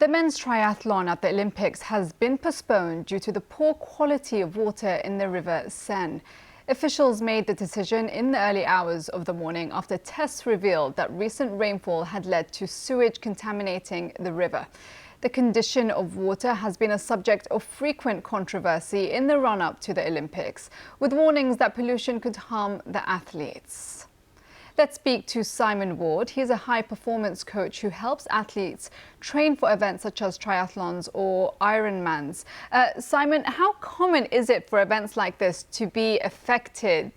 The men's triathlon at the Olympics has been postponed due to the poor quality of water in the River Seine. Officials made the decision in the early hours of the morning after tests revealed that recent rainfall had led to sewage contaminating the river. The condition of water has been a subject of frequent controversy in the run-up to the Olympics, with warnings that pollution could harm the athletes. Let's speak to Simon Ward. He's a high-performance coach who helps athletes train for events such as triathlons or Ironmans. Simon, how common is it for events like this to be affected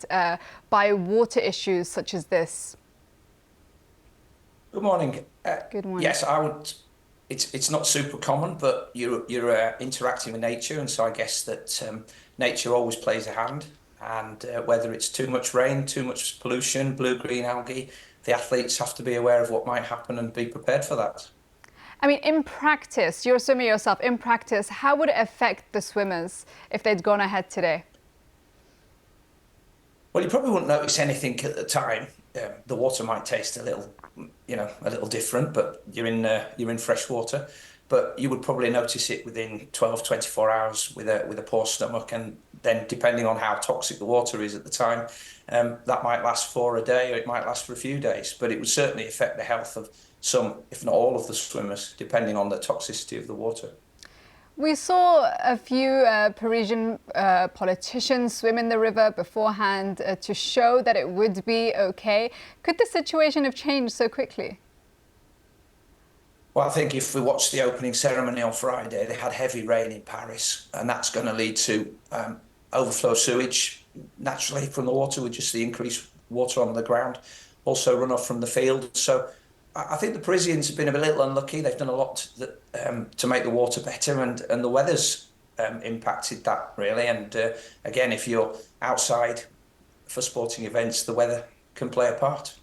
by water issues such as this? Good morning. Good morning. Yes, I would. It's not super common, but you're interacting with nature, and so I guess that nature always plays a hand. And whether it's too much rain, too much pollution, blue-green algae, the athletes have to be aware of what might happen and be prepared for that. I mean, in practice, you're a swimmer yourself. In practice, how would it affect the swimmers if they'd gone ahead today? Well, you probably wouldn't notice anything at the time. The water might taste a little different, but you're in fresh water. But you would probably notice it within 12, 24 hours with a poor stomach, and then depending on how toxic the water is at the time, that might last for a day or it might last for a few days. But it would certainly affect the health of some, if not all of the swimmers, depending on the toxicity of the water. We saw a few Parisian politicians swim in the river beforehand to show that it would be okay. Could the situation have changed so quickly? Well, I think if we watch the opening ceremony on Friday, they had heavy rain in Paris, and that's going to lead to overflow sewage naturally from the water with just the increased water on the ground, also runoff from the field. So I think the Parisians have been a little unlucky. They've done a lot to make the water better, and the weather's impacted that really. And again, if you're outside for sporting events, the weather can play a part.